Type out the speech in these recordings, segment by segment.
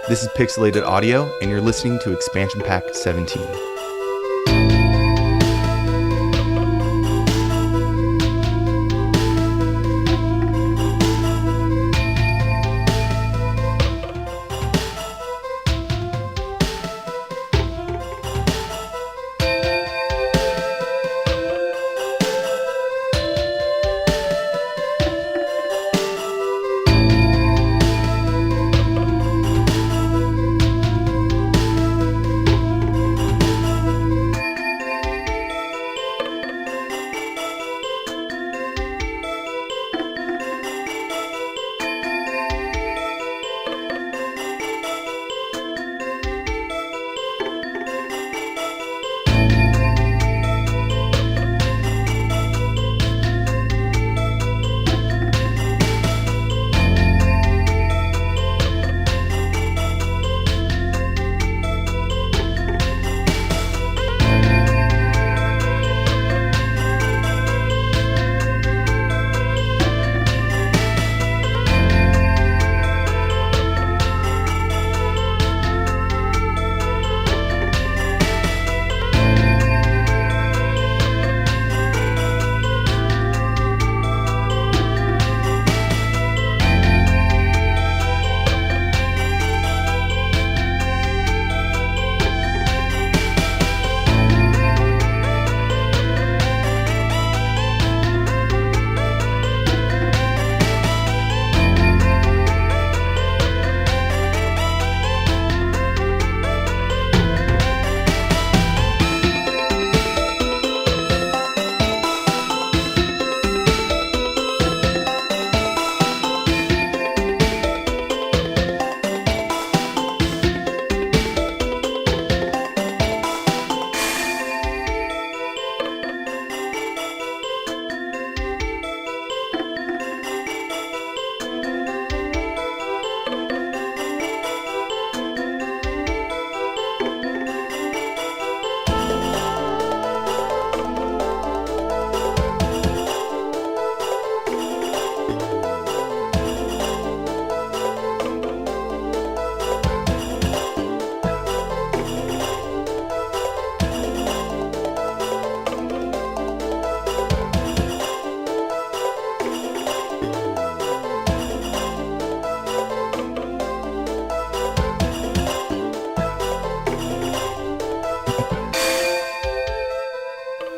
This is Pixelated Audio, and you're listening to Expansion Pack 17.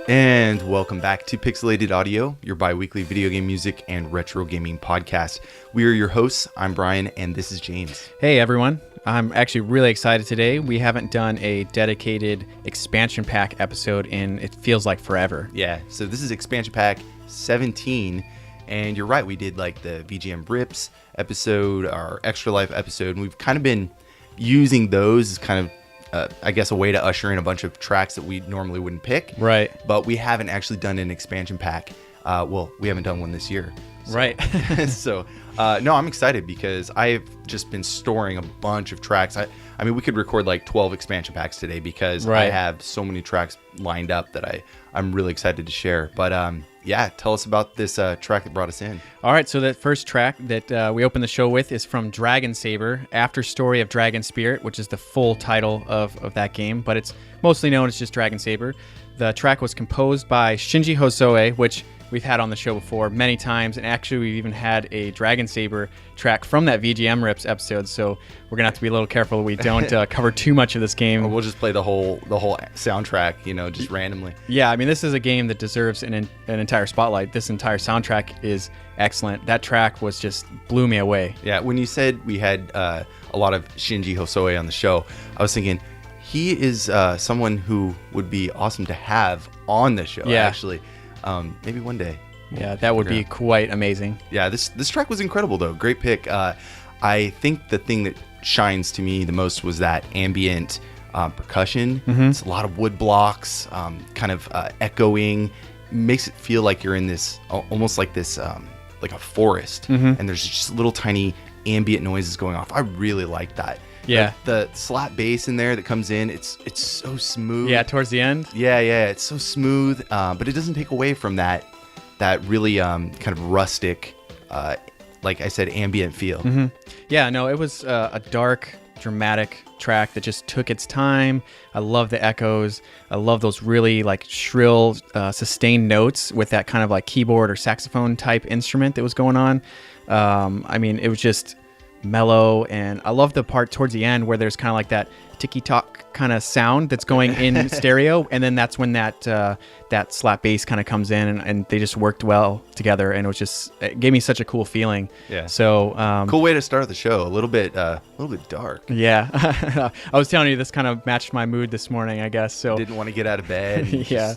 And welcome back to Pixelated Audio, your bi-weekly video game music and retro gaming podcast. We are your hosts. I'm Brian, and this is James. Hey, everyone. I'm actually really excited today. We haven't done a dedicated expansion pack episode in, it feels like, forever. Yeah, so this is expansion pack 17, and you're right, we did like the VGM Rips episode, our Extra Life episode, and we've kind of been using those as kind of I guess a way to usher in a bunch of tracks that we normally wouldn't pick. Right. But we haven't actually done an expansion pack. Well, we haven't done one this year. So. Right. So, no, I'm excited because I've just been storing a bunch of tracks. I mean, we could record like 12 expansion packs today because I have so many tracks lined up that I'm really excited to share. But yeah, tell us about this track that brought us in. All right, so that first track that we opened the show with is from Dragon Saber, After Story of Dragon Spirit, which is the full title of that game, but it's mostly known as just Dragon Saber. The track was composed by Shinji Hosoe, which we've had on the show before many times, and actually we've even had a Dragon Saber track from that VGM Rips episode, so we're gonna have to be a little careful we don't cover too much of this game. Or we'll just play the whole soundtrack, just randomly. Yeah, I mean, this is a game that deserves an entire spotlight. This entire soundtrack is excellent. That track was just blew me away. Yeah, when you said we had a lot of Shinji Hosoe on the show, I was thinking he is someone who would be awesome to have on the show, actually. Maybe one day. Yeah, that would be quite amazing. Yeah, this track was incredible, though. Great pick. I think the thing that shines to me the most was that ambient percussion. Mm-hmm. It's a lot of wood blocks, kind of echoing. Makes it feel like you're in this, almost like this, like a forest. Mm-hmm. And there's just little tiny ambient noises going off. I really like that. Yeah. The slap bass in there that comes in, it's so smooth. Yeah, towards the end. Yeah, it's so smooth, but it doesn't take away from that really kind of rustic, like I said, ambient feel. Mm-hmm. Yeah, no, it was a dark dramatic track that just took its time. I love the echoes. I love those really like shrill, sustained notes with that kind of like keyboard or saxophone type instrument that was going on. I mean, it was just mellow, and I love the part towards the end where there's kind of like that ticky-tock kind of sound that's going in stereo, and then that's when that slap bass kind of comes in, and they just worked well together, and it gave me such a cool feeling. Yeah. So cool way to start the show. A little bit dark. Yeah. I was telling you, this kind of matched my mood this morning, I guess. So Didn't want to get out of bed. Yeah.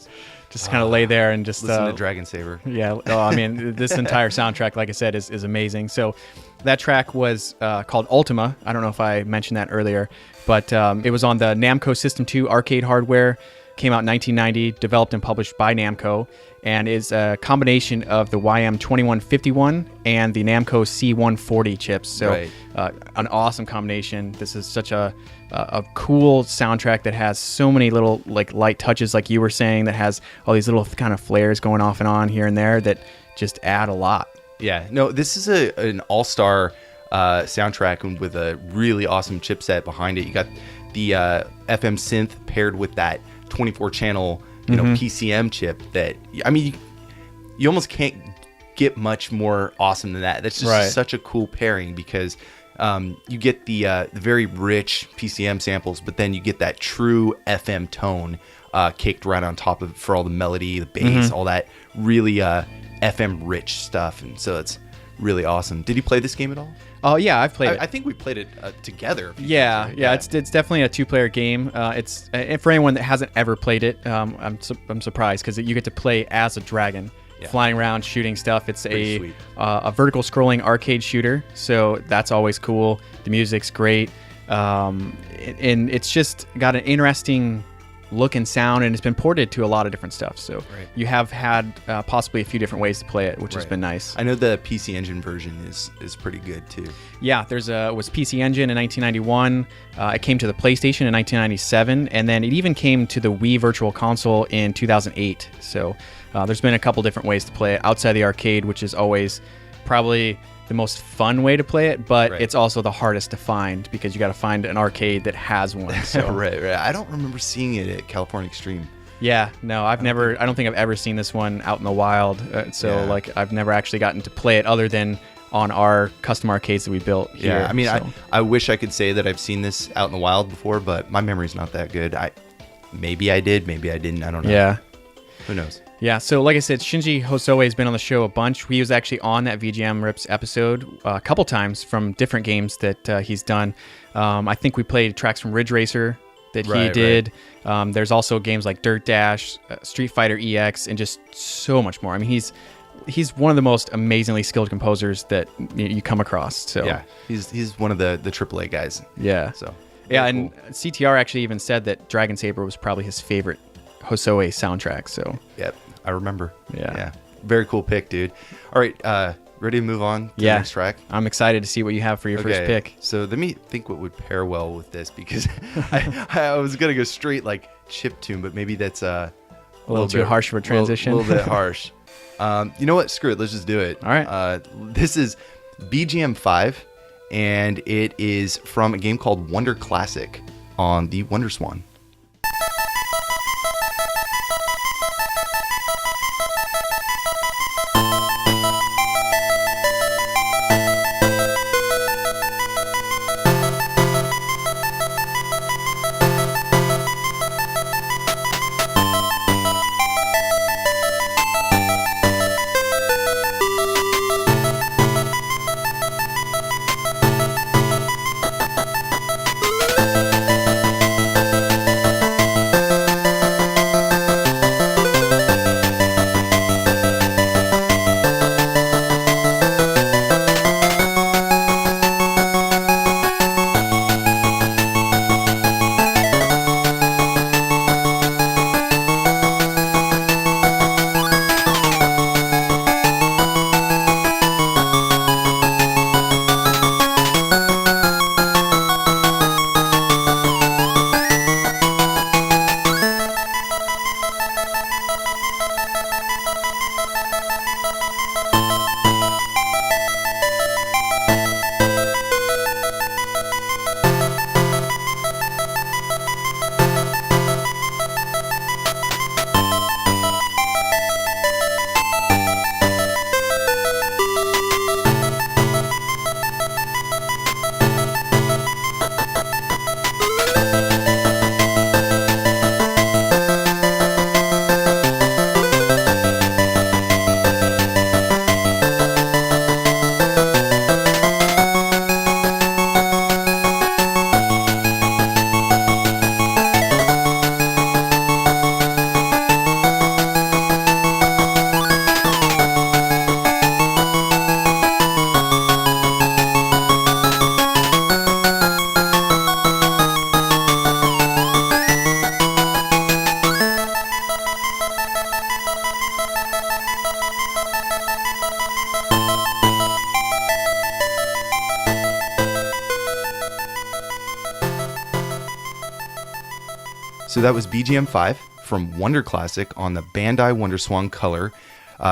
Just kind of lay there and just listen to Dragon Saber. Yeah. Oh, I mean, this entire soundtrack, like I said, is amazing. So that track was called Ultima. I don't know if I mentioned that earlier, but it was on the Namco System 2 arcade hardware. Came out in 1990, developed and published by Namco, and is a combination of the YM2151 and the Namco C140 chips. So right. An awesome combination. This is such a cool soundtrack that has so many little like light touches, like you were saying, that has all these little kind of flares going off and on here and there that just add a lot. Yeah, no, this is an all-star soundtrack with a really awesome chipset behind it. You got the FM synth paired with that 24-channel, PCM chip that, I mean, you almost can't get much more awesome than that. That's just right. Such a cool pairing because you get the very rich PCM samples, but then you get that true FM tone caked right on top of it for all the melody, the bass, all that really FM rich stuff. And so it's really awesome. Did you play this game at all? Oh yeah, I've played it. I think we played it together. Yeah, times, right? yeah, it's definitely a 2-player game. It's and for anyone that hasn't ever played it, I'm surprised because you get to play as a dragon, flying around shooting stuff. It's a vertical scrolling arcade shooter, so that's always cool. The music's great, and it's just got an interesting look and sound, and it's been ported to a lot of different stuff. So you have had possibly a few different ways to play it, which has been nice. I know the PC Engine version is pretty good too. Yeah, was PC Engine in 1991. It came to the PlayStation in 1997, and then it even came to the Wii Virtual Console in 2008. So there's been a couple different ways to play it outside the arcade, which is always probably the most fun way to play it, but it's also the hardest to find because you got to find an arcade that has one. So. right. I don't remember seeing it at California Extreme. Yeah, no, I don't think I've ever seen this one out in the wild. I've never actually gotten to play it other than on our custom arcades that we built here. Yeah, I mean, I wish I could say that I've seen this out in the wild before, but my memory's not that good. Maybe I did, maybe I didn't. I don't know. Yeah. Who knows? Yeah, so like I said, Shinji Hosoe has been on the show a bunch. He was actually on that VGM Rips episode a couple times from different games that he's done. I think we played tracks from Ridge Racer that he did. Right. There's also games like Dirt Dash, Street Fighter EX, and just so much more. I mean, he's one of the most amazingly skilled composers that you come across. So yeah, he's one of the AAA guys. Yeah. So yeah, and CTR actually even said that Dragon Saber was probably his favorite Hosoe soundtrack. So yep, I remember. Yeah, very cool pick, dude. All right, ready to move on to the next track? I'm excited to see what you have for your first pick. So let me think what would pair well with this, because I was gonna go straight like chiptune, but maybe that's a little too harsh of a transition. A little bit harsh. You know what? Screw it. Let's just do it. All right. This is BGM 5, and it is from a game called Wonder Classic on the Wonder Swan. So that was BGM 5 from Wonder Classic on the Bandai WonderSwan Color,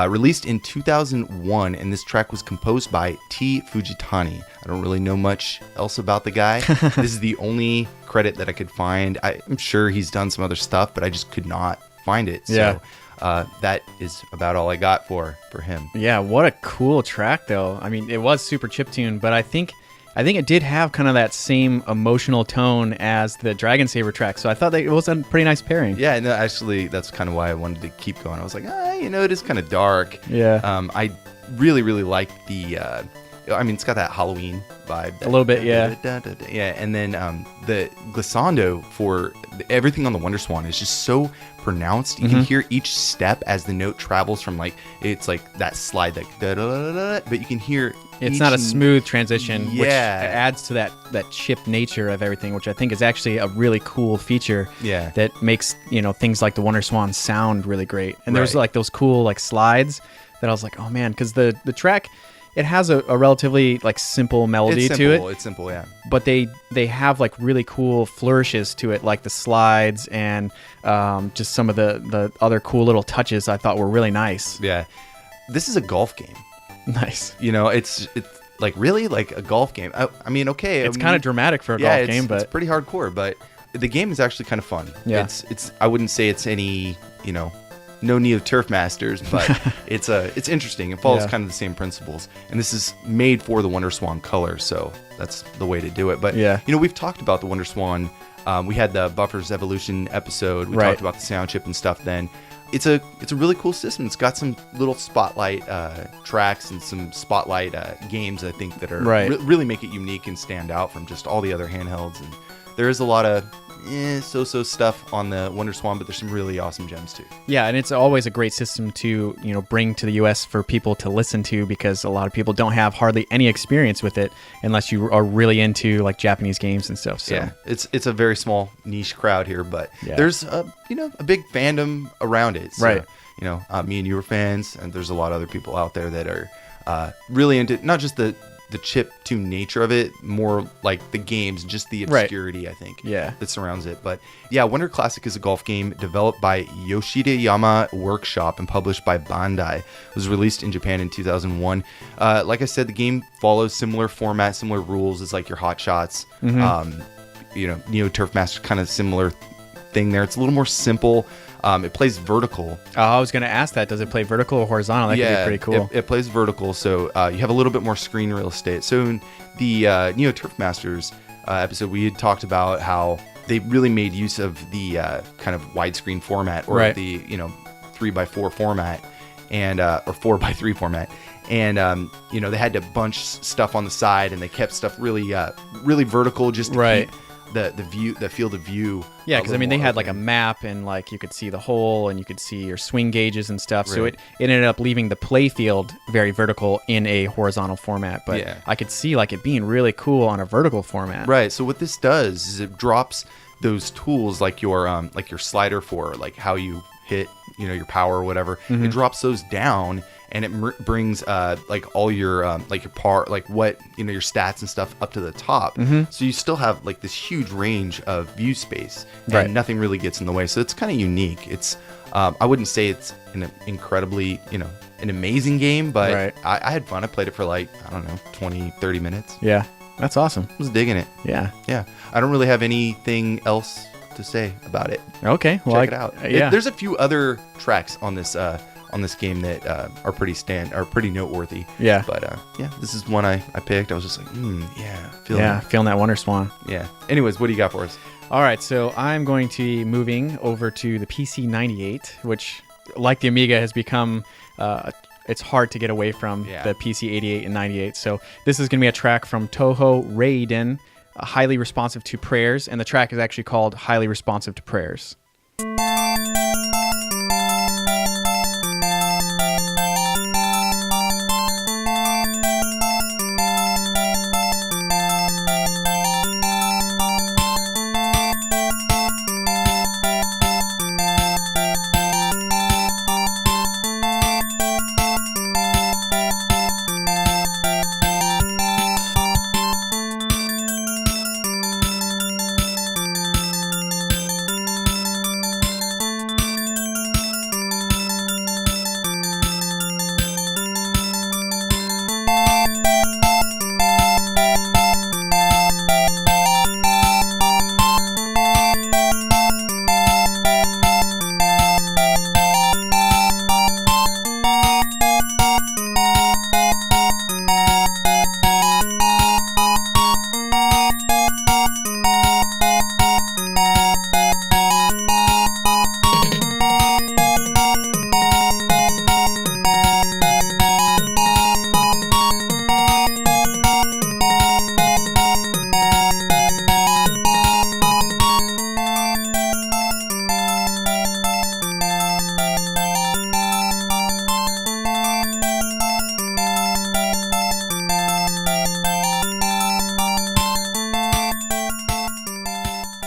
released in 2001, and this track was composed by T. Fujitani. I don't really know much else about the guy. This is the only credit that I could find. I'm sure he's done some other stuff, but I just could not find it. Yeah. So that is about all I got for him. Yeah, what a cool track, though. I mean, it was super chiptune, but I think it did have kind of that same emotional tone as the Dragon Saber track, so I thought that it was a pretty nice pairing. Yeah, no, actually, that's kind of why I wanted to keep going. I was like, it is kind of dark. Yeah. I really, really like the... it's got that Halloween vibe. A little bit, yeah. Yeah, and then the glissando for everything on the WonderSwan is just so pronounced. You can hear each step as the note travels from it's like that slide, but you can hear it's not a smooth transition, yeah, which adds to that chip nature of everything, which I think is actually a really cool feature. Yeah. That makes things like the WonderSwan sound really great. And there's like those cool like slides that I was like, oh man, because the track, it has a relatively like simple melody to it. It's simple, yeah. But they have like really cool flourishes to it, like the slides and just some of the other cool little touches I thought were really nice. Yeah. This is a golf game. Nice. It's like really like a golf game. Okay. It's kind of dramatic for a golf game, but it's pretty hardcore. But the game is actually kind of fun. Yeah. It's I wouldn't say it's any no Neo Turf Masters, but it's interesting. It follows kind of the same principles, and this is made for the WonderSwan Color, so that's the way to do it. But we've talked about the WonderSwan. We had the Buffer's Evolution episode. We talked about the sound chip and stuff. Then it's a really cool system. It's got some little spotlight tracks and some spotlight games, I think, that are really make it unique and stand out from just all the other handhelds. And there is a lot of so-so stuff on the WonderSwan, but there's some really awesome gems too. Yeah, and it's always a great system to bring to the US for people to listen to, because a lot of people don't have hardly any experience with it unless you are really into like Japanese games and stuff. So yeah, it's a very small niche crowd here, but there's a big fandom around it. So, me and you are fans, and there's a lot of other people out there that are really into not just the chip tune nature of it, more like the games, just the obscurity, I think, that surrounds it. But yeah, Wonder Classic is a golf game developed by Yoshida Yama Workshop and published by Bandai. It was released in Japan in 2001. Like I said, the game follows similar format, similar rules as like your Hot Shots. Neo Turf Master, kind of similar thing there. It's a little more simple. It plays vertical. Oh, I was going to ask that. Does it play vertical or horizontal? That could be pretty cool. It plays vertical, so you have a little bit more screen real estate. So in the Neo Turf Masters episode, we had talked about how they really made use of the kind of widescreen format, or the 3x4 format, and or 4x3 format. And they had to bunch stuff on the side, and they kept stuff really vertical, just to keep the field of view. Yeah, because they had like a map, and like you could see the hole, and you could see your swing gauges and stuff. So it ended up leaving the play field very vertical in a horizontal format. But I could see like it being really cool on a vertical format. Right. So what this does is it drops those tools, like your slider for like how you hit your power or whatever. It drops those down, and it brings like all your like your par, like what your stats and stuff up to the top. So you still have like this huge range of view space, and nothing really gets in the way. So it's kind of unique. It's I wouldn't say it's an incredibly an amazing game, but I had fun. I played it for like 20-30 minutes. Yeah, that's awesome. I was digging it. Yeah. I don't really have anything else to say about it. Okay, well, check it out. There's a few other tracks on this game that are pretty noteworthy. Yeah. But this is one I picked. I was just like, feeling that WonderSwan. Yeah. Anyways, what do you got for us? All right, so I'm going to be moving over to the PC-98, which, like the Amiga, has become it's hard to get away from the PC-88 and 98. So this is going to be a track from Touhou Reiiden, Highly Responsive to Prayers, and the track is actually called Highly Responsive to Prayers.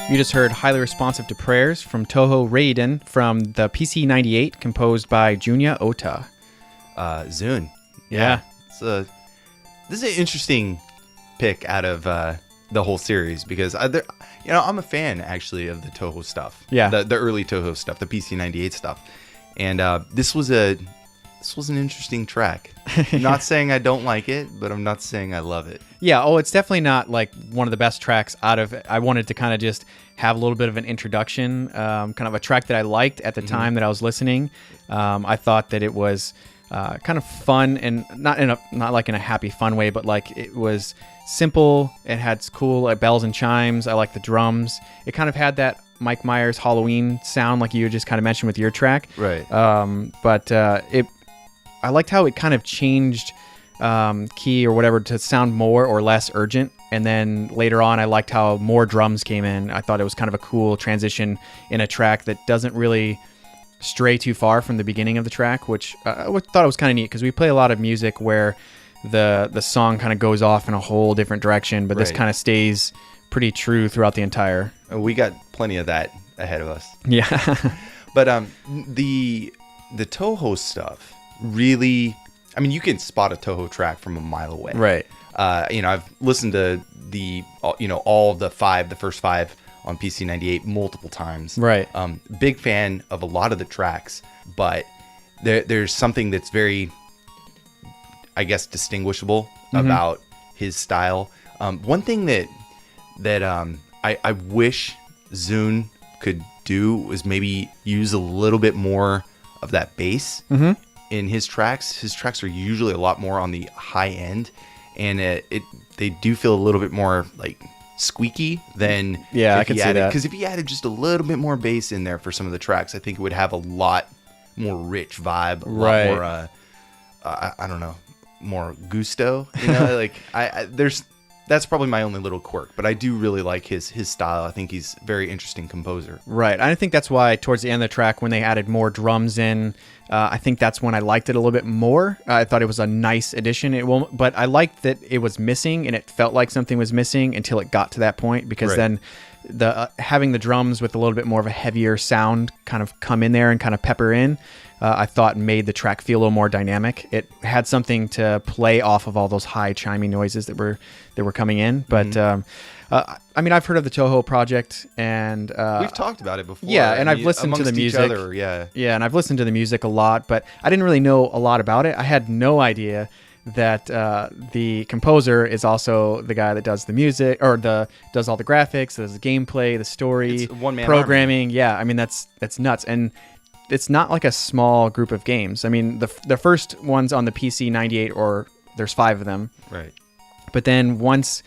You just heard Highly Responsive to Prayers from Touhou Reiiden from the PC 98, composed by Junya Ota. Zune. Yeah. This is an interesting pick out of the whole series because I'm a fan actually of the Touhou stuff. Yeah. The early Touhou stuff, the PC 98 stuff. And this was an interesting track. I'm not saying I don't like it, but I'm not saying I love it. Yeah, it's definitely not like one of the best tracks out of it. I wanted to kind of just have a little bit of an introduction, kind of a track that I liked at the time that I was listening. I thought that it was kind of fun and not like in a happy fun way, but like it was simple. It had cool bells and chimes. I like the drums. It kind of had that Mike Myers Halloween sound, like you just kind of mentioned with your track. Right. But I liked how it kind of changed key or whatever to sound more or less urgent. And then later on, I liked how more drums came in. I thought it was kind of a cool transition in a track that doesn't really stray too far from the beginning of the track, which I thought it was kind of neat because we play a lot of music where the song kind of goes off in a whole different direction, but this kind of stays pretty true throughout the entire. We got plenty of that ahead of us. Yeah. But the Touhou stuff really, I mean, you can spot a Touhou track from a mile away. Right. I've listened to all the first five on PC 98 multiple times. Right. Big fan of a lot of the tracks, but there's something that's very, I guess, distinguishable about his style. One thing that I wish Zune could do was maybe use a little bit more of that bass in his tracks. His tracks are usually a lot more on the high end, and they do feel a little bit more like squeaky than I can see that. Because if he added just a little bit more bass in there for some of the tracks, I think it would have a lot more rich vibe, a lot more I don't know, more gusto. That's probably my only little quirk, but I do really like his style. I think he's a very interesting composer. Right. I think that's why towards the end of the track, when they added more drums in, I think that's when I liked it a little bit more. I thought it was a nice addition. But I liked that it was missing, and it felt like something was missing until it got to that point, because then having the drums with a little bit more of a heavier sound kind of come in there and kind of pepper in, I thought made the track feel a little more dynamic. It had something to play off of all those high chiming noises that were coming in. But I mean, I've heard of the Touhou project, and we've talked about it before. Yeah, and I've listened to the music. Yeah, and I've listened to the music a lot, but I didn't really know a lot about it. I had no idea that the composer is also the guy that does the music, or does all the graphics, does the gameplay, the story, programming. Army. Yeah, I mean that's nuts. And it's not like a small group of games. I mean, the first ones on the PC 98, or there's 5 of them. Right. But then once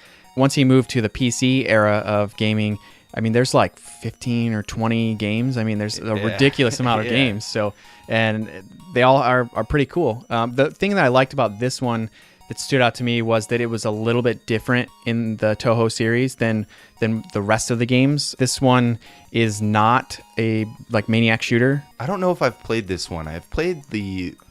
he moved to the PC era of gaming, I mean, there's like 15 or 20 games. I mean, there's a ridiculous amount of games. So, and they all are pretty cool. The thing that I liked about this one that stood out to me was that it was a little bit different in the Touhou series than the rest of the games. This one is not a like maniac shooter. I don't know if I've played this one. I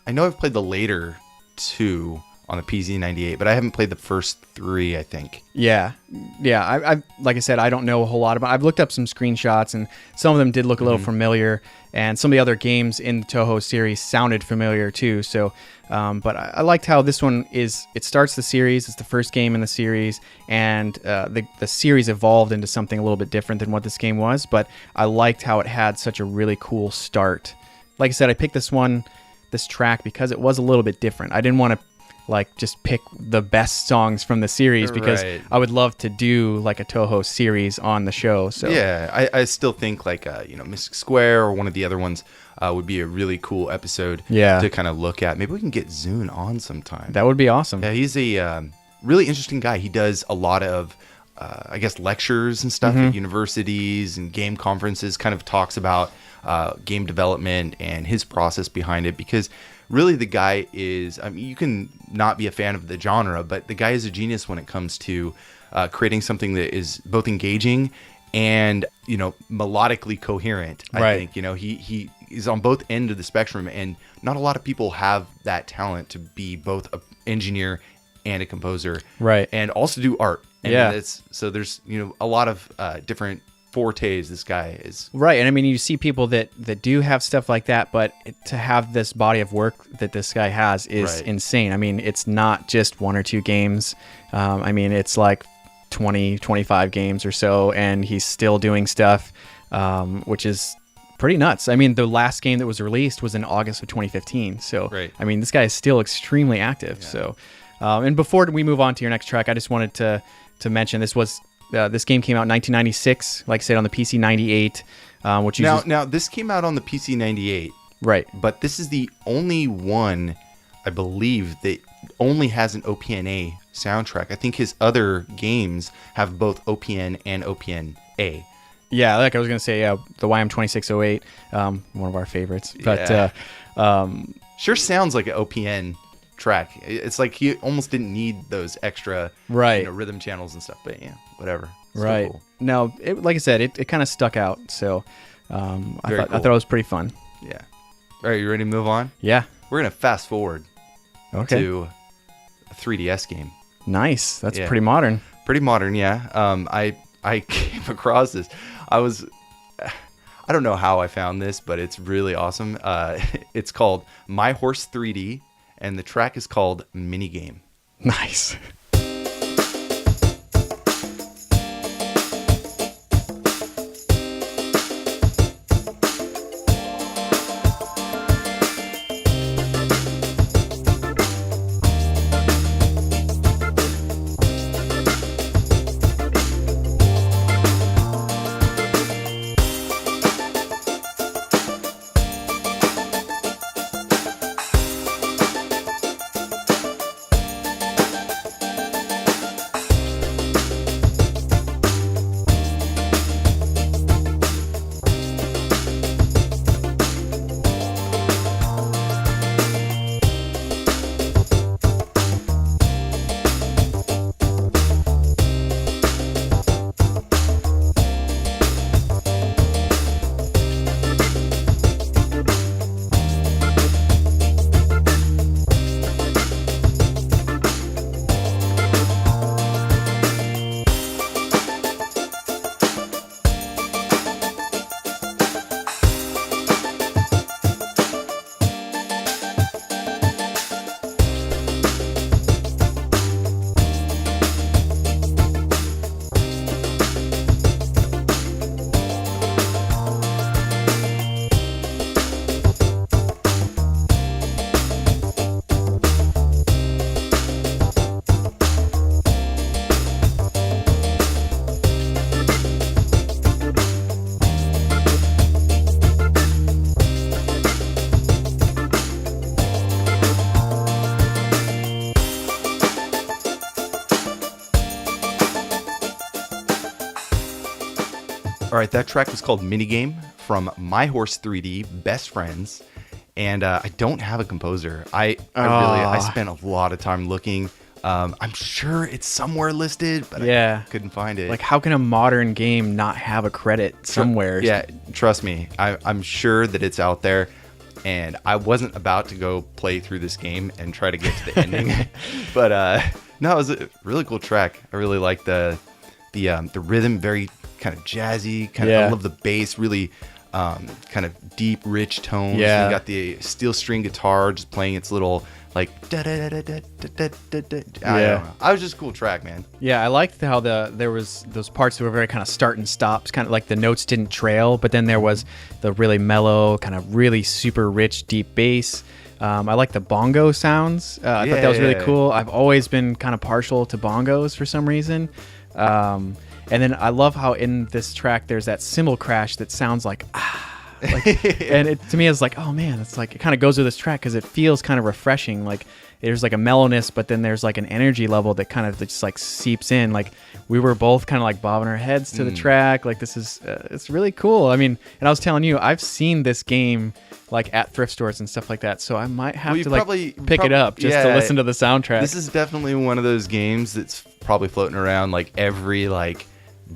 know I've played the later 2 on the PC 98, but I haven't played the first 3, I think. Yeah. I like I said, I don't know a whole lot about it. I've looked up some screenshots, and some of them did look a little familiar, and some of the other games in the Touhou series sounded familiar too. So, but I liked how this one is. It starts the series. It's the first game in the series, and the series evolved into something a little bit different than what this game was. But I liked how it had such a really cool start. Like I said, I picked this track because it was a little bit different. I didn't want to like just pick the best songs from the series, because I would love to do like a Touhou series on the show. So yeah, I still think like Mystic Square or one of the other ones would be a really cool episode to kind of look at. Maybe we can get Zune on sometime. That would be awesome. Yeah, he's a really interesting guy. He does a lot of I guess lectures and stuff at universities and game conferences, kind of talks about game development and his process behind it, because really the guy is, I mean, you can not be a fan of the genre, but the guy is a genius when it comes to creating something that is both engaging and, melodically coherent. I think, he is on both ends of the spectrum, and not a lot of people have that talent to be both an engineer and a composer. Right. And also do art. And so there's, a lot of different fortes this guy is. Right, and I mean, you see people that do have stuff like that, but to have this body of work that this guy has is insane. I mean, it's not just 1 or 2 games. I mean, it's like 20, 25 games or so, and he's still doing stuff, which is pretty nuts. I mean, the last game that was released was in August of 2015. So, I mean, this guy is still extremely active. Yeah. So, and before we move on to your next track, I just wanted to mention this game came out in 1996, like I said, on the PC 98. Which now this came out on the PC 98, right? But this is the only one, I believe, that only has an OPNA soundtrack. I think his other games have both OPN and OPNA. Yeah, like I was gonna say, the YM2608, one of our favorites. But sure sounds like an OPN track. It's like he almost didn't need those extra rhythm channels and stuff. But yeah, whatever. It's right. cool. No, like I said, it kind of stuck out. So I thought it was pretty fun. Yeah. All right, you ready to move on? Yeah. We're gonna fast forward to a 3DS game. Nice. That's pretty modern. Pretty modern, yeah. I came across this. I don't know how I found this, but it's really awesome. It's called My Horse 3D, and the track is called Minigame. Nice. All right, that track was called Minigame from My Horse 3D, Best Friends. And I don't have a composer. I spent a lot of time looking. I'm sure it's somewhere listed, but I couldn't find it. Like, how can a modern game not have a credit somewhere? Yeah, trust me. I'm sure that it's out there. And I wasn't about to go play through this game and try to get to the ending. But no, it was a really cool track. I really like the rhythm, very kind of jazzy. I love the bass, really kind of deep, rich tones. Yeah. And you got the steel string guitar just playing its little like da da da da da da da da. I don't know. I was just a cool track, man. Yeah, I liked how there was those parts that were very kind of start and stops, kind of like the notes didn't trail, but then there was the really mellow, kind of really super rich, deep bass. I like the bongo sounds. I thought that was really cool. I've always been kind of partial to bongos for some reason. And then I love how in this track there's that cymbal crash that sounds like and it to me is like, oh man, it's like it kind of goes with this track because it feels kind of refreshing. Like there's like a mellowness, but then there's like an energy level that kind of just like seeps in. Like we were both kind of like bobbing our heads to the track. Like this is it's really cool. I mean, and I was telling you, I've seen this game like at thrift stores and stuff like that, so I might have to pick it up just to listen to the soundtrack. This is definitely one of those games that's probably floating around like every like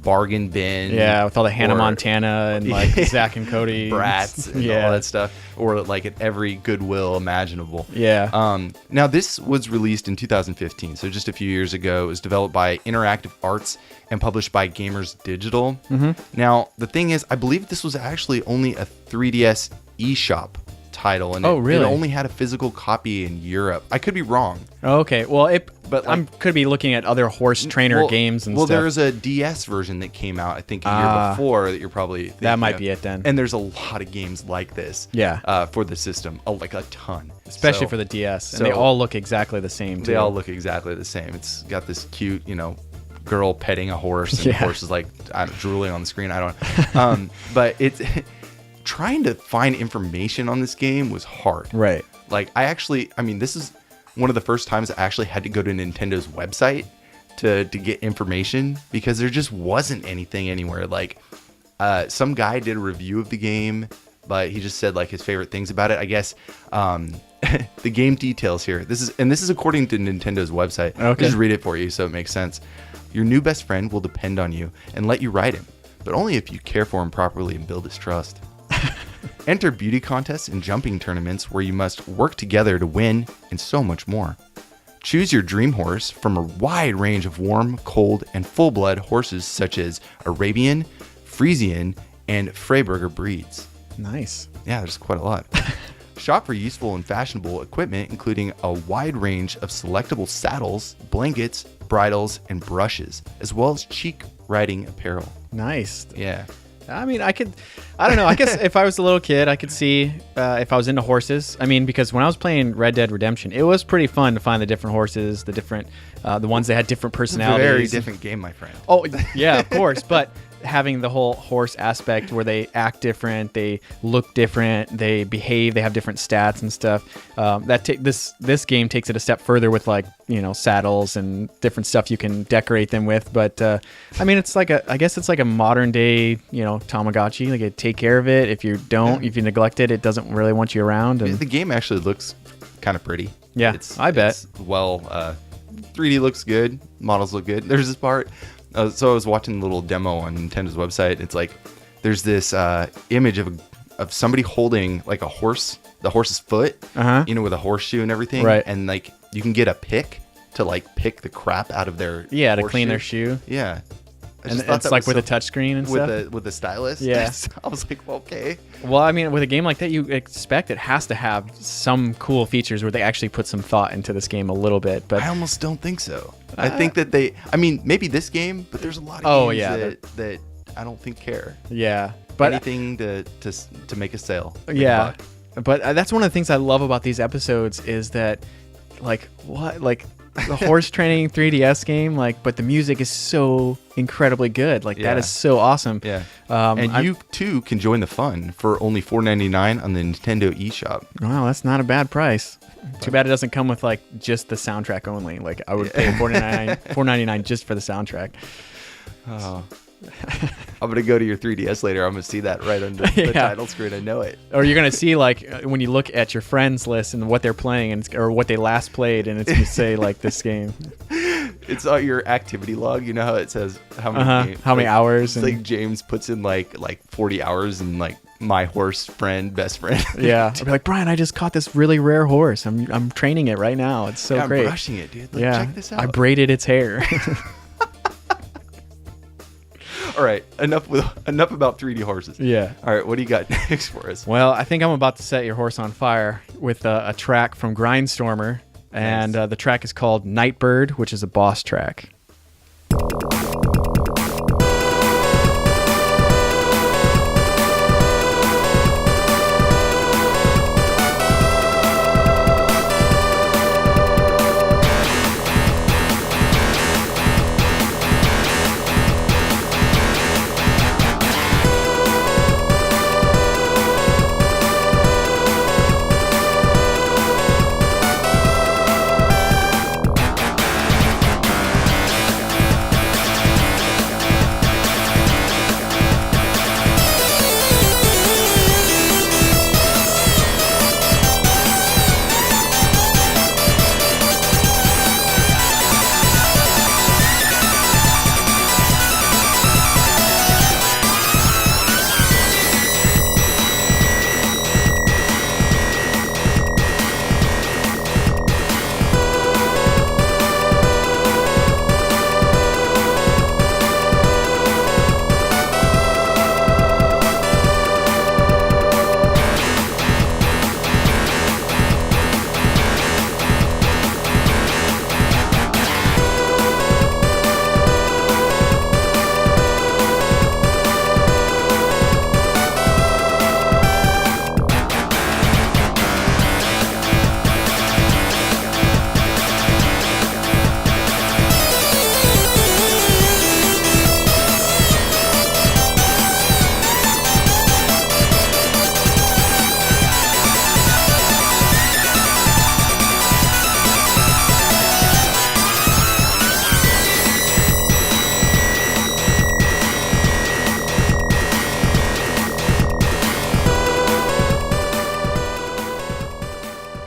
bargain bin. Yeah, with all the Hannah or- Montana and like Zach and Cody. brats and all that stuff, or like at every Goodwill imaginable. Yeah. Now this was released in 2015, so just a few years ago. It was developed by Interactive Arts and published by Gamers Digital. Now the thing is, I believe this was actually only a 3DS eShop title, and really? it only had a physical copy in Europe. I could be wrong. Okay, well, But, I like- could be looking at other horse trainer games and well, stuff. there's a DS version that came out, I think, a year before that you're probably thinking That might of. be it then. And there's a lot of games like this. Yeah. For the system, like a ton. Especially So- for the DS, and so- they all look exactly the same. Too. They all look exactly the same. It's got this cute, girl petting a horse, and the Yeah. horse is like drooling on the screen. I don't know. But it's trying to find information on this game was hard. Right. Like this is one of the first times I actually had to go to Nintendo's website to get information, because there just wasn't anything anywhere. Like some guy did a review of the game, but he just said like his favorite things about it. I guess the game details here. This is according to Nintendo's website. Okay. I'll just read it for you so it makes sense. Your new best friend will depend on you and let you ride him, but only if you care for him properly and build his trust. Enter beauty contests and jumping tournaments where you must work together to win, and so much more. Choose your dream horse from a wide range of warm, cold, and full-blood horses such as Arabian, Frisian, and Freiburger breeds. Nice. Yeah, there's quite a lot. Shop for useful and fashionable equipment, including a wide range of selectable saddles, blankets, bridles, and brushes, as well as chic riding apparel. Nice. Yeah. I mean, I don't know. I guess if I was a little kid, I could see if I was into horses. I mean, because when I was playing Red Dead Redemption, it was pretty fun to find the different horses, the ones that had different personalities. Very different game, my friend. Oh, yeah, of course. But having the whole horse aspect where they act different, they look different, they behave, they have different stats and stuff. This game takes it a step further with saddles and different stuff you can decorate them with. But I mean, I guess it's like a modern day Tamagotchi. Like, it take care of it. If you don't, if you neglect it, it doesn't really want you around. And The game actually looks kind of pretty. Yeah, I bet. It's 3D looks good. Models look good. There's this part. So I was watching the little demo on Nintendo's website. It's like there's this image of somebody holding like a horse, the horse's foot, with a horseshoe and everything. Right. And like you can get a pick to like pick the crap out of their to horseshoe. clean their shoe. Yeah. And it's like with a touch screen and stuff. With a stylus. Yeah. I was like, well, okay. Well, I mean, with a game like that, you expect it has to have some cool features where they actually put some thought into this game a little bit. But I almost don't think so. I think that maybe this game, but there's a lot of games that I don't think care. Yeah. But anything to make a sale. Yeah. But that's one of the things I love about these episodes is that, the horse training 3DS game, but the music is so incredibly good. That is so awesome. Yeah. And you too can join the fun for only $4.99 on the Nintendo eShop. Wow, that's not a bad price. Too bad it doesn't come with just the soundtrack only. I would pay $4.99 just for the soundtrack. Oh. I'm gonna go to your 3DS later. I'm gonna see that right under the title screen. I know it. Or you're gonna see when you look at your friends list and what they're playing or what they last played, and it's gonna say this game. It's your activity log. You know how it says how many hours. It's James puts in like 40 hours and my horse friend, best friend. Yeah, I'll be like, Brian, I just caught this really rare horse. I'm training it right now. It's so great. I'm brushing it, dude. Check this out. I braided its hair. All right, enough about 3D horses. Yeah. All right, what do you got next for us? Well, I think I'm about to set your horse on fire with a track from Grindstormer, and the track is called Nightbird, which is a boss track.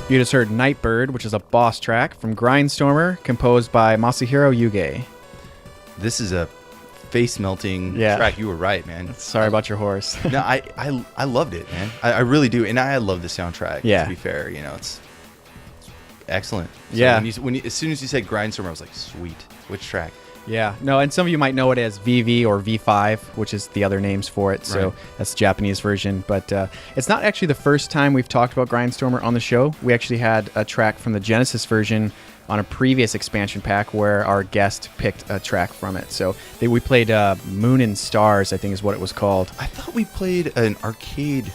You just heard Nightbird, which is a boss track from Grindstormer, composed by Masahiko Yuge. This is a face-melting track. You were right, man. Sorry about your horse. No, I loved it, man. I really do, and I love the soundtrack. Yeah. To be fair, it's excellent. So yeah. As soon as you said Grindstorm, I was like, sweet. Which track? Yeah. No, and some of you might know it as VV or V5, which is the other names for it. So that's the Japanese version. But it's not actually the first time we've talked about Grindstormer on the show. We actually had a track from the Genesis version on a previous expansion pack where our guest picked a track from it. So we played Moon and Stars, I think is what it was called. I thought we played an arcade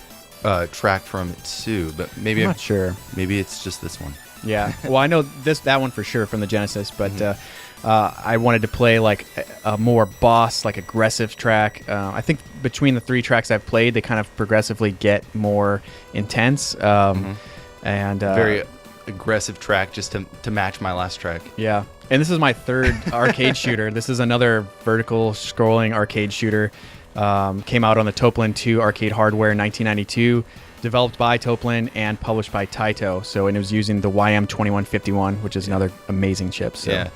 track from it too, but maybe I'm not sure. Maybe it's just this one. Yeah. Well, I know that one for sure from the Genesis, but I wanted to play like a more boss, like aggressive track. I think between the 3 tracks I've played, they kind of progressively get more intense. And very aggressive track just to match my last track. Yeah. And this is my 3rd arcade shooter. This is another vertical scrolling arcade shooter. Came out on the Toplin 2 arcade hardware in 1992. Developed by Toplin and published by Taito. So, and it was using the YM2151, which is another amazing chip. So. Yeah.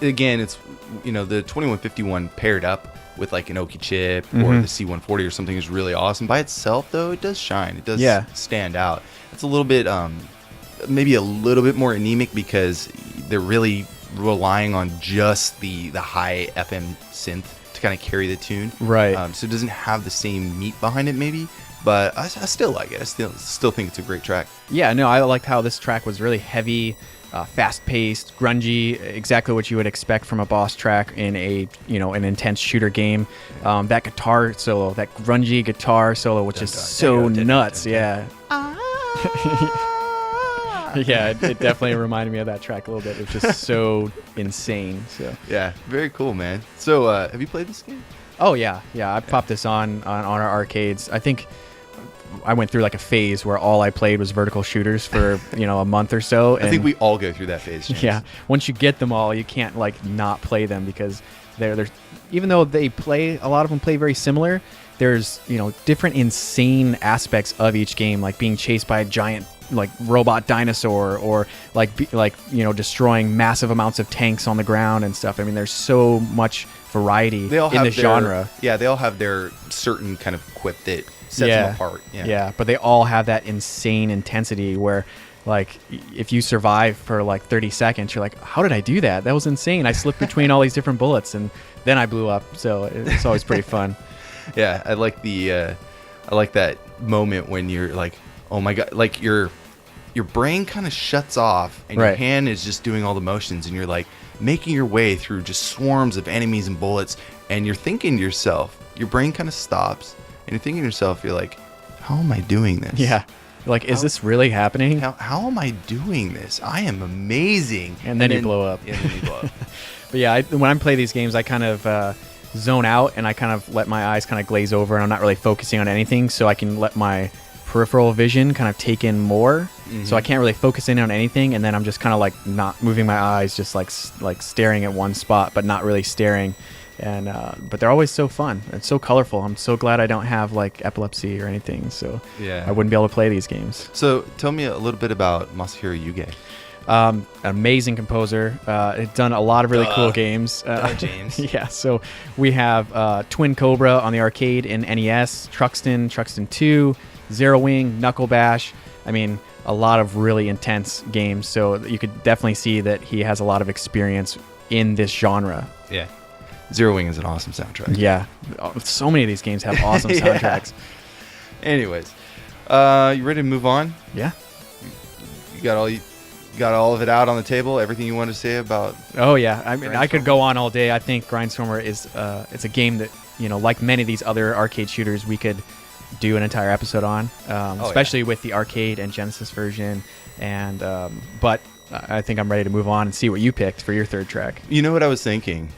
Again, it's, the 2151 paired up with like an Oki chip or the C140 or something is really awesome. By itself, though, it does shine. It does stand out. It's a little bit, maybe a little bit more anemic because they're really relying on just the high FM synth to kind of carry the tune. Right. So it doesn't have the same meat behind it, maybe. But I still like it. I still think it's a great track. Yeah, no, I liked how this track was really heavy, fast-paced, grungy, exactly what you would expect from a boss track in an intense shooter game. That guitar solo, that grungy guitar solo, which is so nuts. Yeah. Yeah, it definitely reminded me of that track a little bit. It was just so insane. So yeah, very cool, man. So have you played this game? Oh yeah. I popped this on our arcades. I think I went through like a phase where all I played was vertical shooters for a month or so. I think we all go through that phase, James. Yeah, once you get them all, you can't like not play them because they're even though a lot of them play very similar. There's different insane aspects of each game, like being chased by a giant like robot dinosaur or destroying massive amounts of tanks on the ground and stuff. I mean, there's so much variety in the genre. Yeah, they all have their certain kind of quip that sets them apart. Yeah, but they all have that insane intensity where like if you survive for like 30 seconds, you're like, how did I do that? That was insane. I slipped between all these different bullets and then I blew up. So it's always pretty fun. Yeah, I like that moment when you're like, oh my god, like your brain kind of shuts off and your hand is just doing all the motions and you're like making your way through just swarms of enemies and bullets and you're thinking to yourself, your brain kind of stops and you're thinking to yourself, you're like, how am I doing this? Yeah. Like, is this really happening? How am I doing this? I am amazing. And then you blow up. Yeah, then you blow up. But yeah, when I play these games, I kind of zone out and I kind of let my eyes kind of glaze over and I'm not really focusing on anything, so I can let my peripheral vision kind of take in more. So I can't really focus in on anything, and then I'm just kind of like not moving my eyes, just like staring at one spot but not really staring. And but they're always so fun and so colorful. I'm so glad I don't have like epilepsy or anything, so yeah, I wouldn't be able to play these games. So tell me a little bit about Masahiko Yuge. An amazing composer. It's done a lot of really cool games. James. Yeah, so we have Twin Cobra on the arcade in NES, Truxton 2, Zero Wing, Knuckle Bash. I mean, a lot of really intense games. So you could definitely see that he has a lot of experience in this genre. Yeah. Zero Wing is an awesome soundtrack. Yeah. So many of these games have awesome soundtracks. Anyways, you ready to move on? Yeah. You got all of it out on the table? Everything you want to say about... Oh, yeah. I mean, I could go on all day. I think Grindstormer is it's a game that, like many of these other arcade shooters, we could do an entire episode on, especially with the arcade and Genesis version. And but I think I'm ready to move on and see what you picked for your third track. You know what I was thinking?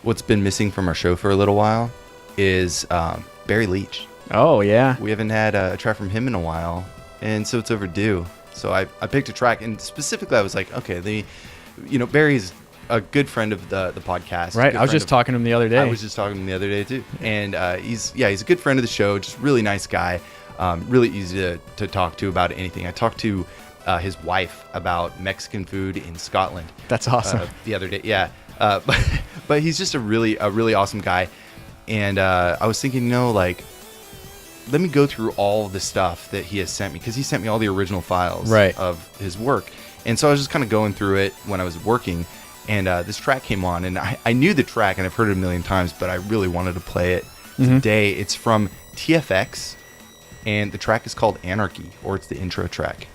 What's been missing from our show for a little while is Barry Leitch. Oh, yeah. We haven't had a track from him in a while, and so it's overdue. So I picked a track, and specifically I was like, okay, Barry's a good friend of the podcast. Right. I was just talking to him the other day. I was just talking to him the other day too. And he's a good friend of the show, just really nice guy, really easy to talk to about anything. I talked to his wife about Mexican food in Scotland. That's awesome. The other day, yeah. But he's just a really awesome guy. And I was thinking, like, let me go through all the stuff that he has sent me, because he sent me all the original files of his work. And so I was just kind of going through it when I was working, and this track came on, and I knew the track and I've heard it a million times, but I really wanted to play it today. It's from TFX, and the track is called Anarchy, or it's the intro track.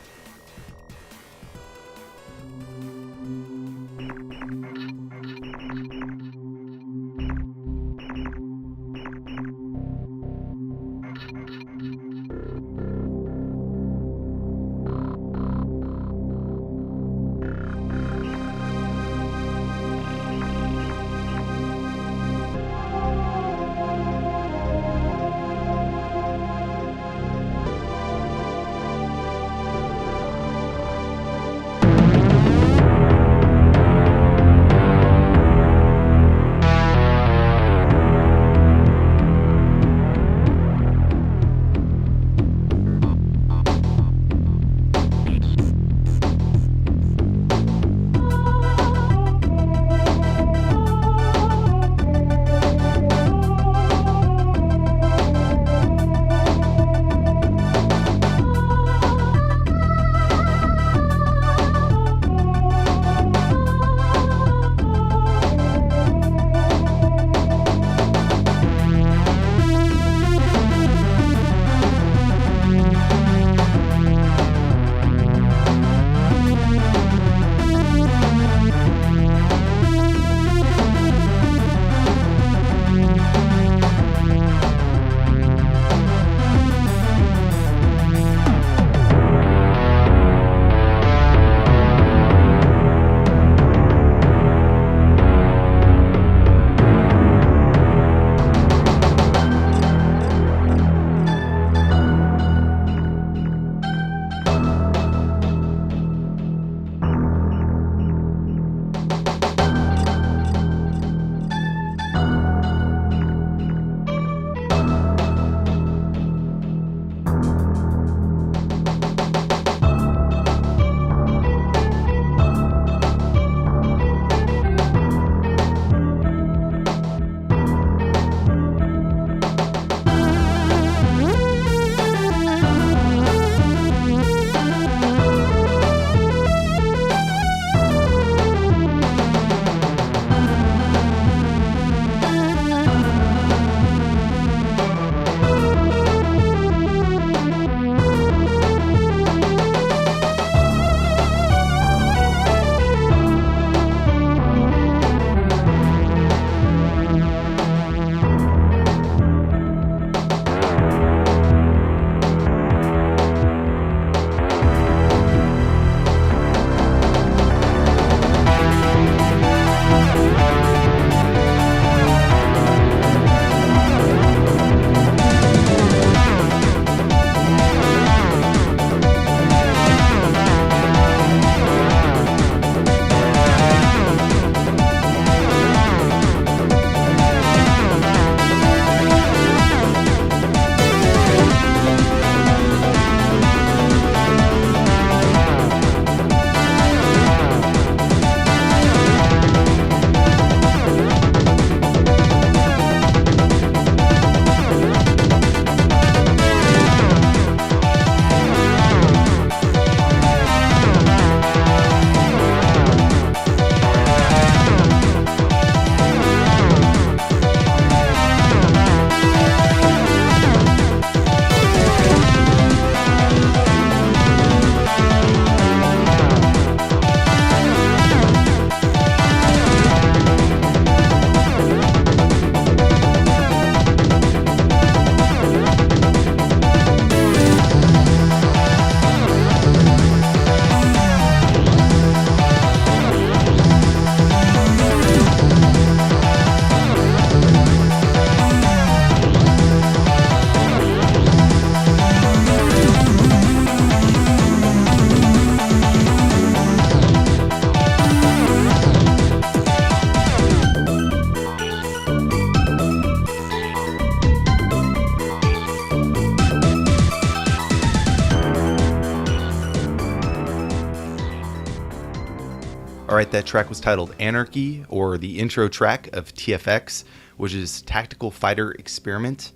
right, that track was titled Anarchy, or the intro track of TFX, which is Tactical Fighter Experiment,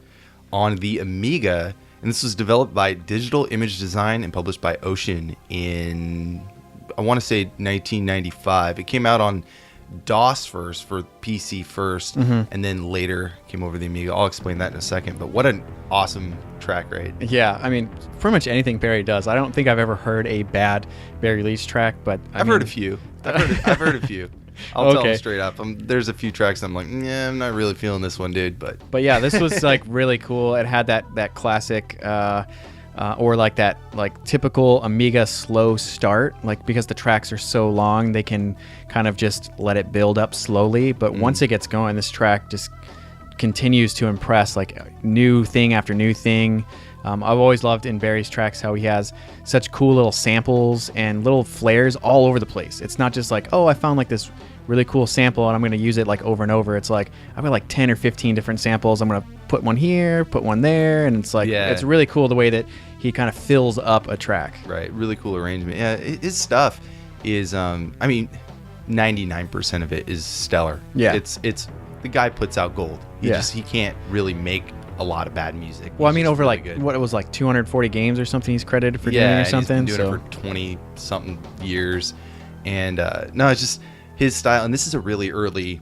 on the Amiga. And this was developed by Digital Image Design and published by Ocean in, I want to say, 1995. It came out on DOS first, for PC first, and then later came over the Amiga. I'll explain that in a second, but what an awesome track, right? Yeah, I mean, pretty much anything Barry does. I don't think I've ever heard a bad Barry Leitch track, but I've heard a few. I've heard a few. I'll tell them straight up. There's a few tracks I'm like, yeah, I'm not really feeling this one, dude. But yeah, this was like really cool. It had that classic, or like that like typical Amiga slow start. Like because the tracks are so long, they can kind of just let it build up slowly. But once it gets going, this track just continues to impress. Like new thing after new thing. I've always loved in Barry's tracks how he has such cool little samples and little flares all over the place. It's not just like, oh, I found like this really cool sample and I'm going to use it like over and over. It's like I've got like 10 or 15 different samples. I'm going to put one here, put one there, and it's like it's really cool the way that he kind of fills up a track. Right, really cool arrangement. Yeah, his stuff is I mean 99% of it is stellar. Yeah. It's the guy puts out gold. He can't really make a lot over like good. What it was like 240 games or something he's credited for doing or something. He's been doing it for 20 something years. And no, it's just his style, and this is a really early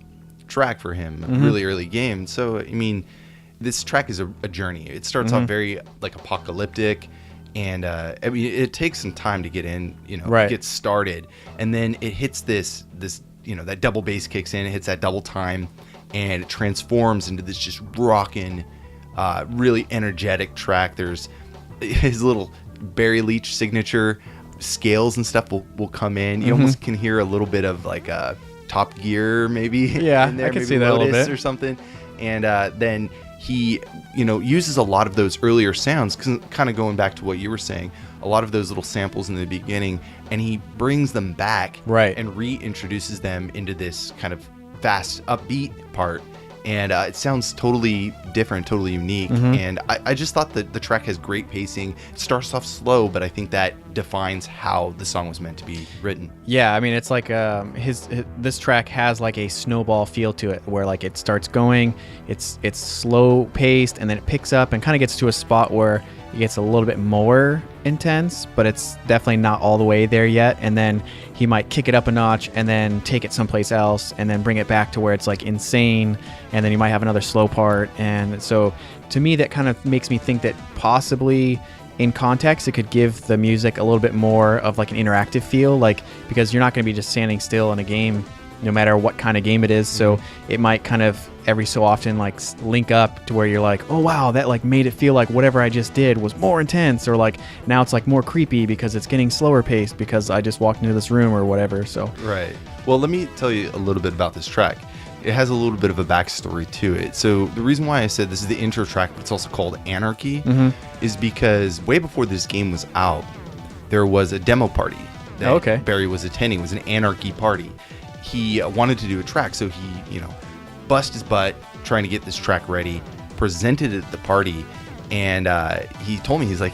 track for him, a really early game. So I mean, this track is a journey. It starts off very like apocalyptic, and I mean it takes some time to get in, get started, and then it hits this that double bass kicks in, it hits that double time, and it transforms into this just rockin', really energetic track. There's his little Barry Leitch signature scales and stuff will come in. You almost can hear a little bit of like a Top Gear maybe in there, I can maybe see that Lotus a little bit or something. And then he uses a lot of those earlier sounds, kind of going back to what you were saying, a lot of those little samples in the beginning, and he brings them back and reintroduces them into this kind of fast upbeat part. And it sounds totally different, totally unique. And I just thought that the track has great pacing. It starts off slow, but I think that defines how the song was meant to be written. Yeah, I mean, it's like this track has like a snowball feel to it, where like it starts going, it's slow paced, and then it picks up and kind of gets to a spot where it gets a little bit more intense, but it's definitely not all the way there yet. And then he might kick it up a notch and then take it someplace else and then bring it back to where it's like insane, and then you might have another slow part. And so to me, that kind of makes me think that possibly in context it could give the music a little bit more of like an interactive feel, like because you're not going to be just standing still in a game no matter what kind of game it is. So it might kind of every so often like link up to where you're like, oh wow, that like made it feel like whatever I just did was more intense, or like now it's like more creepy because it's getting slower paced because I just walked into this room or whatever. So right. Well, let me tell you a little bit about this track. It has a little bit of a backstory to it. So the reason why I said this is the intro track, but it's also called Anarchy, is because way before this game was out, there was a demo party that Barry was attending. It was an Anarchy party. He wanted to do a track, so he, bust his butt trying to get this track ready, presented it at the party, and he told me, he's like,